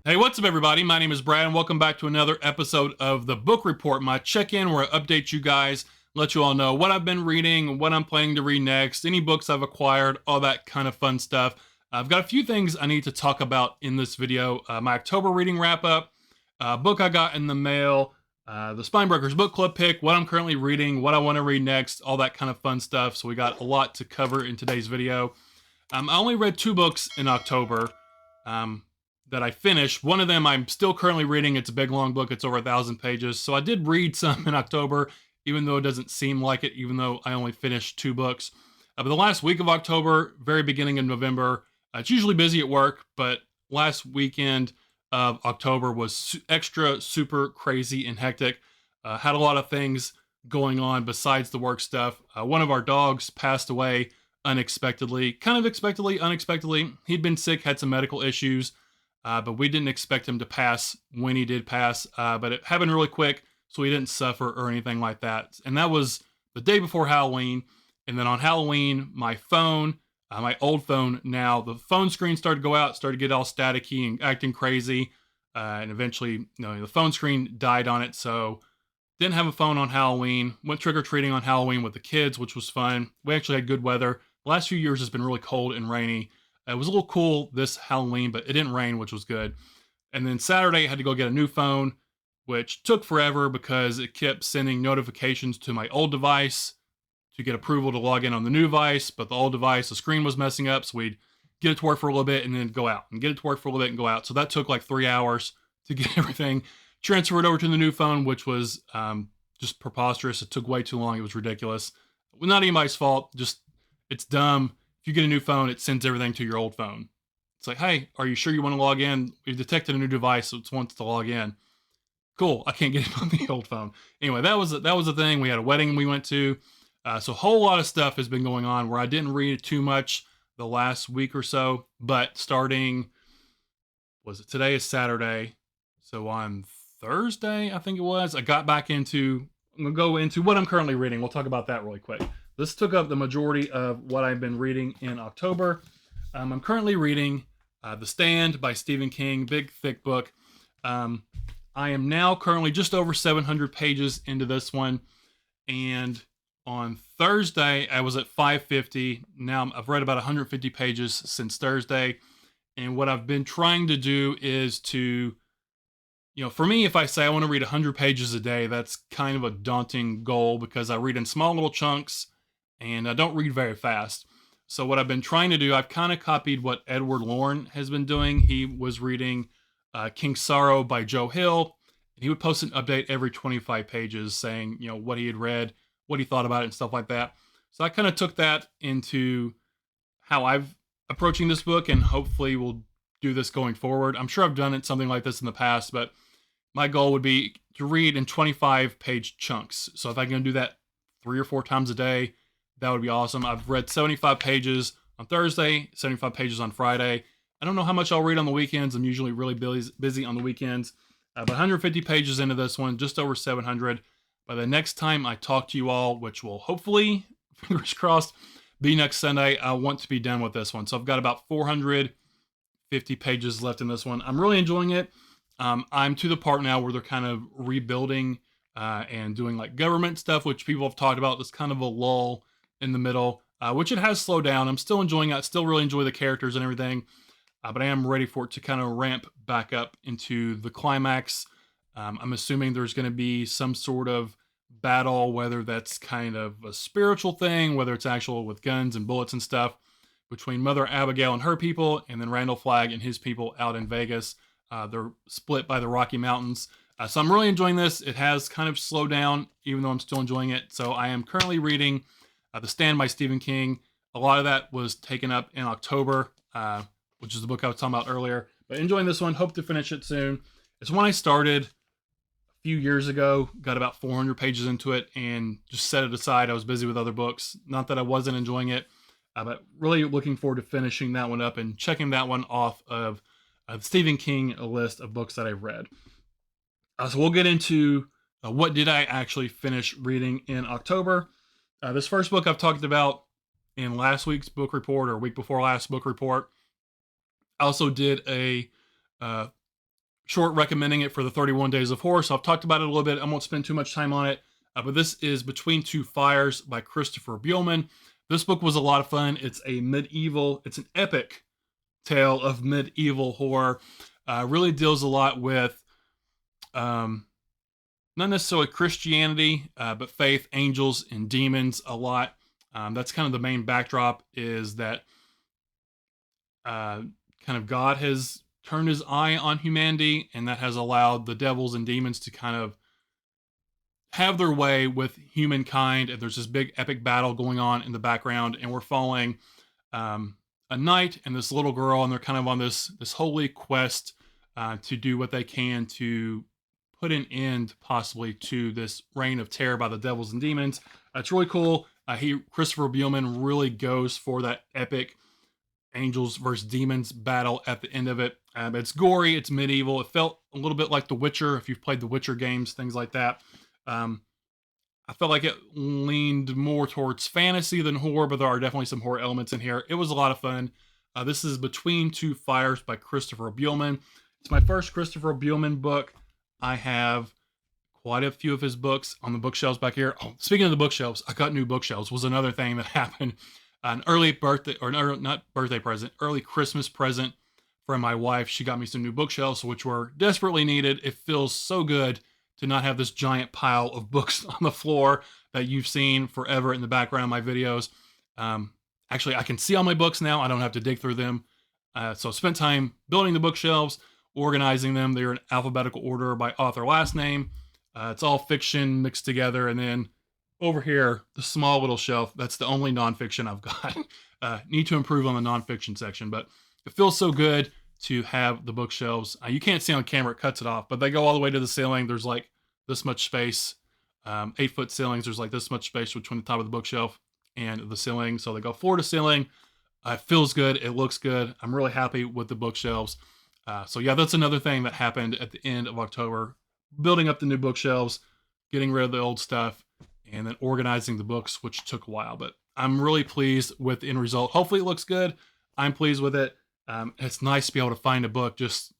Hey, what's up, everybody? My name is Brad, and welcome back to another episode of the Book Report, my check-in where I update you guys, let you all know what I've been reading, what I'm planning to read next, any books I've acquired, all that kind of fun stuff. I've got a few things I need to talk about in this video. My October reading wrap-up, book I got in the mail, the Spinebreakers book club pick, what I'm currently reading, what I want to read next, all that kind of fun stuff. So we got a lot to cover in today's video. I only read 2 books in October. That I finished. One of them I'm still currently reading. It's a big long book. It's over 1,000 pages. So I did read some in October, even though it doesn't seem like it, even though I only finished 2 books. But the last week of October, very beginning of November, it's usually busy at work, but last weekend of October was extra super crazy and hectic. Had a lot of things going on besides the work stuff. One of our dogs passed away unexpectedly, kind of expectedly, unexpectedly. He'd been sick, had some medical issues. But we didn't expect him to pass when he did pass. But it happened really quick, so he didn't suffer or anything like that. And that was the day before Halloween. And then on Halloween, my phone, my old phone now, the phone screen started to go out, started to get all staticky and acting crazy. And eventually, the phone screen died on it. So didn't have a phone on Halloween. Went trick-or-treating on Halloween with the kids, which was fun. We actually had good weather. The last few years has been really cold and rainy. It was a little cool this Halloween, but it didn't rain, which was good. And then Saturday, I had to go get a new phone, which took forever because it kept sending notifications to my old device to get approval to log in on the new device. But the old device, the screen was messing up, so we'd get it to work for a little bit and then go out, and get it to work for a little bit and go out. So that took like 3 hours to get everything transferred over to the new phone, which was just preposterous. It took way too long. It was ridiculous. Not anybody's fault. Just it's dumb. If you get a new phone, it sends everything to your old phone. It's like, hey, are you sure you want to log in? We've detected a new device, so it wants to log in. Cool. I can't get it on the old phone. Anyway, that was the thing. We had a wedding we went to, so a whole lot of stuff has been going on where I didn't read too much the last week or so. But starting, was it today is Saturday, so on Thursday, I think it was, I got back into. I'm gonna go into what I'm currently reading. We'll talk about that really quick. This took up the majority of what I've been reading in October. I'm currently reading The Stand by Stephen King, big, thick book. I am now currently just over 700 pages into this one. And on Thursday, I was at 550. Now I've read about 150 pages since Thursday. And what I've been trying to do is to, for me, if I say I want to read 100 pages a day, that's kind of a daunting goal because I read in small little chunks and I don't read very fast. So what I've been trying to do, I've kind of copied what Edward Lorne has been doing. He was reading King Sorrow by Joe Hill. He would post an update every 25 pages saying, what he had read, what he thought about it, and stuff like that. So I kind of took that into how I've approaching this book, and hopefully we'll do this going forward. I'm sure I've done it something like this in the past, but my goal would be to read in 25-page chunks. So if I can do that 3 or 4 times a day, that would be awesome. I've read 75 pages on Thursday, 75 pages on Friday. I don't know how much I'll read on the weekends. I'm usually really busy on the weekends. But 150 pages into this one, just over 700. By the next time I talk to you all, which will hopefully, fingers crossed, be next Sunday, I want to be done with this one. So I've got about 450 pages left in this one. I'm really enjoying it. I'm to the part now where they're kind of rebuilding and doing like government stuff, which people have talked about. There's kind of a lull in the middle, which it has slowed down. I'm still enjoying it. I still really enjoy the characters and everything, but I am ready for it to kind of ramp back up into the climax. I'm assuming there's going to be some sort of battle, whether that's kind of a spiritual thing, whether it's actual with guns and bullets and stuff, between Mother Abigail and her people, and then Randall Flagg and his people out in Vegas. They're split by the Rocky Mountains. So I'm really enjoying this. It has kind of slowed down, even though I'm still enjoying it. So I am currently reading The Stand by Stephen King. A lot of that was taken up in October, which is the book I was talking about earlier. But enjoying this one. Hope to finish it soon. It's one I started a few years ago. Got about 400 pages into it and just set it aside. I was busy with other books. Not that I wasn't enjoying it, but really looking forward to finishing that one up and checking that one off of Stephen King list of books that I've read. So we'll get into what did I actually finish reading in October. This first book I've talked about in last week's book report or week before last book report. I also did a short recommending it for the 31 Days of Horror. So I've talked about it a little bit. I won't spend too much time on it. But this is Between Two Fires by Christopher Buehlman. This book was a lot of fun. It's an epic tale of medieval horror. Really deals a lot with not necessarily Christianity, but faith, angels, and demons a lot. That's kind of the main backdrop, is that kind of God has turned his eye on humanity, and that has allowed the devils and demons to kind of have their way with humankind. And there's this big epic battle going on in the background, and we're following a knight and this little girl, and they're kind of on this holy quest to do what they can to put an end possibly to this reign of terror by the devils and demons. It's really cool. Christopher Buehlman really goes for that epic angels versus demons battle at the end of it. It's gory, it's medieval. It felt a little bit like The Witcher, if you've played The Witcher games, things like that. I felt like it leaned more towards fantasy than horror, but there are definitely some horror elements in here. It was a lot of fun. This is Between Two Fires by Christopher Buehlman. It's my first Christopher Buehlman book. I have quite a few of his books on the bookshelves back here. Oh, speaking of the bookshelves, I got new bookshelves. Was another thing that happened. An early birthday, or not birthday present, early Christmas present from my wife. She got me some new bookshelves, which were desperately needed. It feels so good to not have this giant pile of books on the floor that you've seen forever in the background of my videos. Actually, I can see all my books now. I don't have to dig through them. So I spent time building the bookshelves, organizing them. They're in alphabetical order by author last name. It's all fiction mixed together. And then over here, the small little shelf, that's the only nonfiction I've got. Need to improve on the nonfiction section, but it feels so good to have the bookshelves. You can't see on camera, it cuts it off, but they go all the way to the ceiling. There's like this much space, 8-foot ceilings. There's like this much space between the top of the bookshelf and the ceiling. So they go floor to ceiling. It feels good. It looks good. I'm really happy with the bookshelves. So yeah, that's another thing that happened at the end of October. Building up the new bookshelves, getting rid of the old stuff, and then organizing the books, which took a while. But I'm really pleased with the end result. Hopefully it looks good. I'm pleased with it. It's nice to be able to find a book, just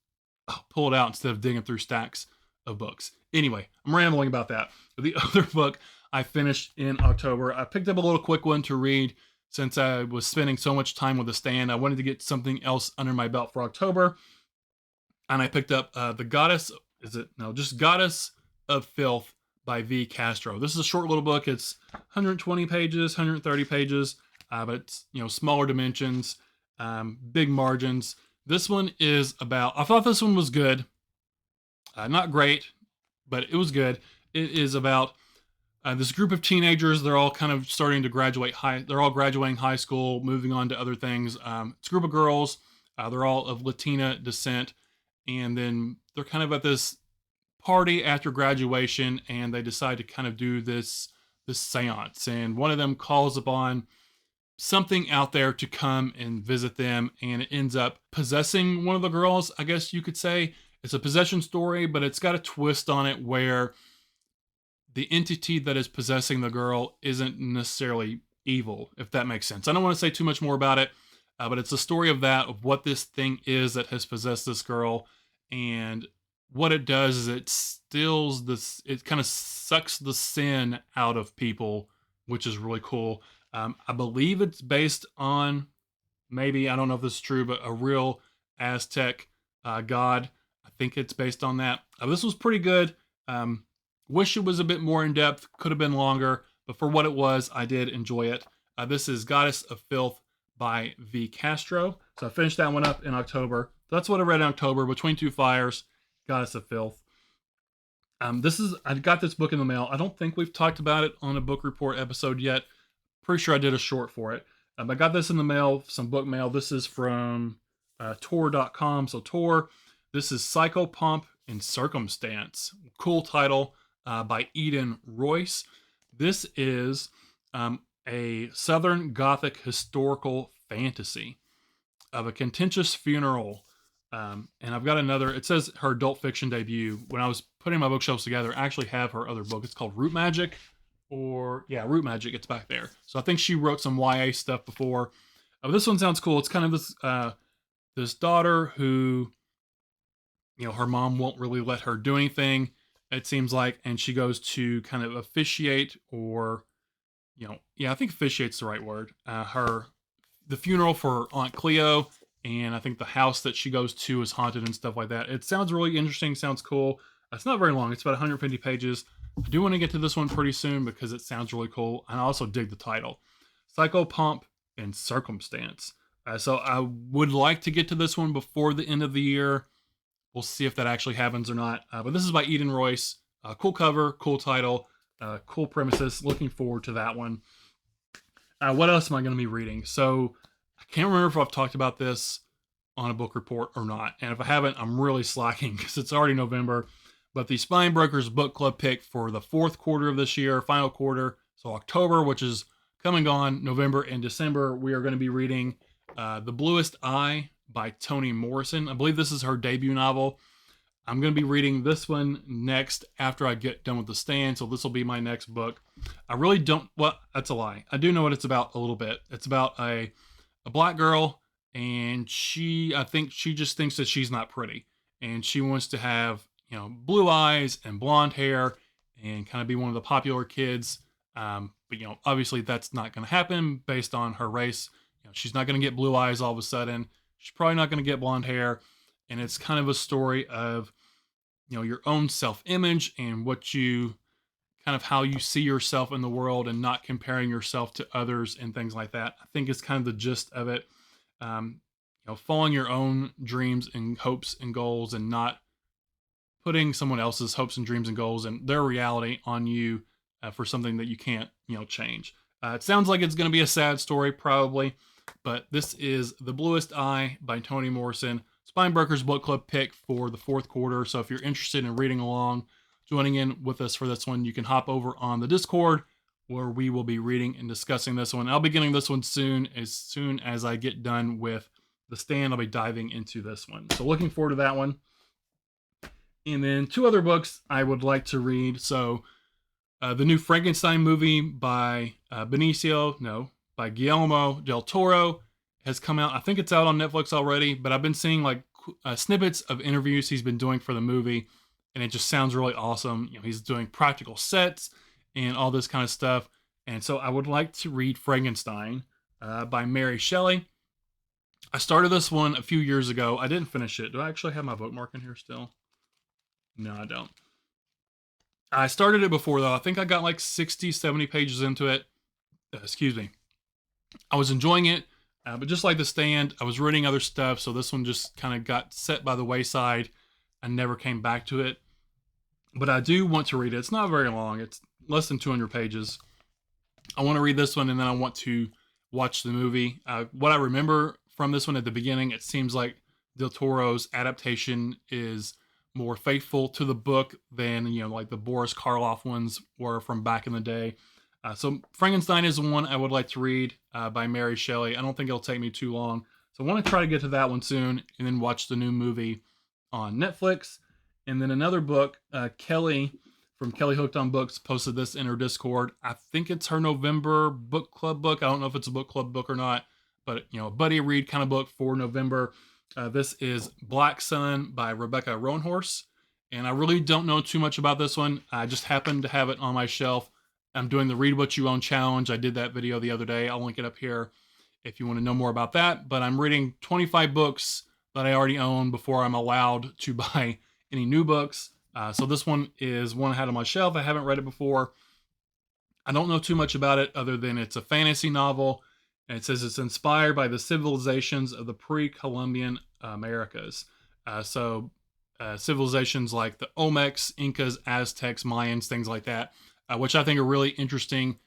pull it out instead of digging through stacks of books. Anyway, I'm rambling about that. The other book I finished in October, I picked up a little quick one to read since I was spending so much time with the stand. I wanted to get something else under my belt for October. And I picked up Goddess of Filth by V. Castro. This is a short little book. It's 120 pages, 130 pages, but it's, smaller dimensions, big margins. This one is about, I thought this one was good. Not great, but it was good. It is about this group of teenagers. They're all kind of starting to graduate they're all graduating high school, moving on to other things. It's a group of girls. They're all of Latina descent. And then they're kind of at this party after graduation, and they decide to kind of do this seance. And one of them calls upon something out there to come and visit them, and it ends up possessing one of the girls, I guess you could say. It's a possession story, but it's got a twist on it where the entity that is possessing the girl isn't necessarily evil, if that makes sense. I don't want to say too much more about it, but it's a story of what this thing is that has possessed this girl. And what it does is it kind of sucks the sin out of people, which is really cool. I believe it's based on, maybe, I don't know if this is true, but a real Aztec god. I think it's based on that. This was pretty good. Wish it was a bit more in depth, could have been longer, but for what it was, I did enjoy it. This is Goddess of Filth by V. Castro. So I finished that one up in October. So that's what I read in October, Between Two Fires, Goddess of Filth. I got this book in the mail. I don't think we've talked about it on a book report episode yet. Pretty sure I did a short for it. I got this in the mail, some book mail. This is from Tor.com. So Tor, this is Psychopomp and Circumstance. Cool title by Eden Royce. This is a Southern Gothic historical fantasy of a contentious funeral. And I've got another, it says her adult fiction debut. When I was putting my bookshelves together, I actually have her other book. It's called Root Magic, Root Magic. It's back there. So I think she wrote some YA stuff before. This one sounds cool. It's kind of this daughter who her mom won't really let her do anything, it seems like, and she goes to kind of officiate, or yeah, I think officiate's the right word. The funeral for Aunt Cleo, and I think the house that she goes to is haunted and stuff like that. It sounds really interesting. Sounds cool. It's not very long. It's about 150 pages. I do want to get to this one pretty soon because it sounds really cool, and I also dig the title, Psychopomp and Circumstance. So I would like to get to this one before the end of the year. We'll see if that actually happens or not. But this is by Eden Royce. Cool cover, cool title, cool premises. Looking forward to that one. What else am I going to be reading? So I can't remember if I've talked about this on a book report or not. And if I haven't, I'm really slacking because it's already November. But the Spine Brokers book club pick for the fourth quarter of this year, final quarter, so October, which is coming on, November and December, we are going to be reading The Bluest Eye by Toni Morrison. I believe this is her debut novel. I'm going to be reading this one next after I get done with The Stand, so this will be my next book. I really don't, well, that's a lie. I do know what it's about a little bit. It's about a black girl, and I think she just thinks that she's not pretty, and she wants to have, blue eyes and blonde hair and kind of be one of the popular kids. But, obviously that's not going to happen based on her race. She's not going to get blue eyes all of a sudden. She's probably not going to get blonde hair. And it's kind of a story of, your own self-image and how you see yourself in the world and not comparing yourself to others and things like that. I think it's kind of the gist of it. Following your own dreams and hopes and goals, and not putting someone else's hopes and dreams and goals and their reality on you for something that you can't, change. It sounds like it's going to be a sad story, probably, but this is The Bluest Eye by Toni Morrison. Spinebrokers Book Club pick for the fourth quarter. So if you're interested in reading along, joining in with us for this one, you can hop over on the Discord where we will be reading and discussing this one. I'll be getting this one soon. As soon as I get done with The Stand, I'll be diving into this one. So looking forward to that one. And then two other books I would like to read. So the new Frankenstein movie by by Guillermo del Toro has come out. I think it's out on Netflix already, but I've been seeing like snippets of interviews he's been doing for the movie, and it just sounds really awesome. He's doing practical sets and all this kind of stuff. And so I would like to read Frankenstein by Mary Shelley. I started this one a few years ago. I didn't finish it. Do I actually have my bookmark in here still? No, I don't. I started it before, though. I think I got like 60, 70 pages into it. Excuse me. I was enjoying it. But just like The Stand, I was reading other stuff, so this one just kind of got set by the wayside. I never came back to it. But I do want to read it. It's not very long. It's less than 200 pages. I want to read this one, and then I want to watch the movie. What I remember from this one at the beginning, it seems like Del Toro's adaptation is more faithful to the book than, like the Boris Karloff ones were from back in the day. So Frankenstein is one I would like to read by Mary Shelley. I don't think it'll take me too long. So I want to try to get to that one soon and then watch the new movie on Netflix. And then another book, Kelly from Kelly Hooked on Books posted this in her Discord. I think it's her November book club book. I don't know if it's a book club book or not, but a buddy read kind of book for November. This is Black Sun by Rebecca Roanhorse. And I really don't know too much about this one. I just happened to have it on my shelf. I'm doing the Read What You Own challenge. I did that video the other day. I'll link it up here if you want to know more about that. But I'm reading 25 books that I already own before I'm allowed to buy any new books. So this one is one I had on my shelf. I haven't read it before. I don't know too much about it other than it's a fantasy novel. And it says it's inspired by the civilizations of the pre-Columbian Americas. Civilizations like the Olmecs, Incas, Aztecs, Mayans, things like that. Which I think are really interesting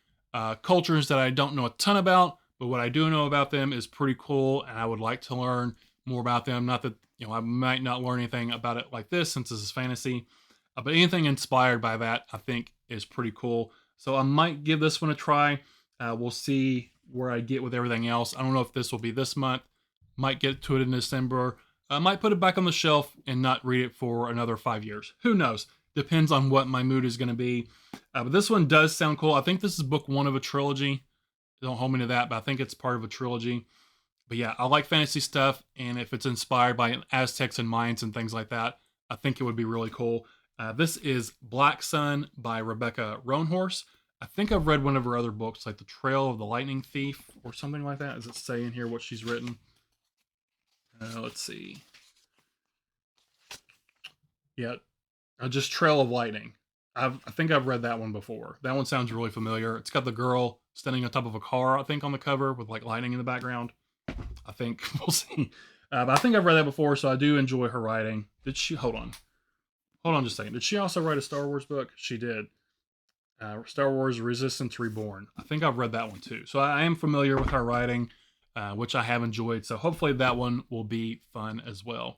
cultures that I don't know a ton about, but what I do know about them is pretty cool, and I would like to learn more about them. Not that, I might not learn anything about it like this since this is fantasy, but anything inspired by that I think is pretty cool. So I might give this one a try. We'll see where I get with everything else. I don't know if this will be this month. Might get to it in December. I might put it back on the shelf and not read it for another 5 years. Who knows? Depends on what my mood is going to be. But this one does sound cool. I think this is book one of a trilogy. Don't hold me to that, but I think it's part of a trilogy. But yeah, I like fantasy stuff, and if it's inspired by Aztecs and Mayans and things like that, I think it would be really cool. This is Black Sun by Rebecca Roanhorse. I think I've read one of her other books, like The Trail of the Lightning Thief or something like that. Does it say in here what she's written? Let's see. Yeah, just Trail of Lightning. I think I've read that one before. That one sounds really familiar. It's got the girl standing on top of a car, I think, on the cover with like lightning in the background. I think we'll see. But I think I've read that before, so I do enjoy her writing. Did she? Hold on, just a second. Did she also write a Star Wars book? She did. Star Wars Resistance Reborn. I think I've read that one too. So I am familiar with her writing, which I have enjoyed. So hopefully that one will be fun as well.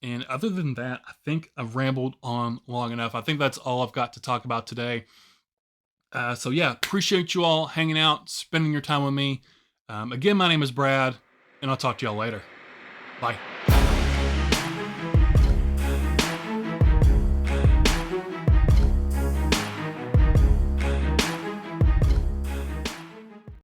And other than that, I think I've rambled on long enough. I think that's all I've got to talk about today. So yeah, appreciate you all hanging out, spending your time with me. Again, my name is Brad, and I'll talk to y'all later. Bye.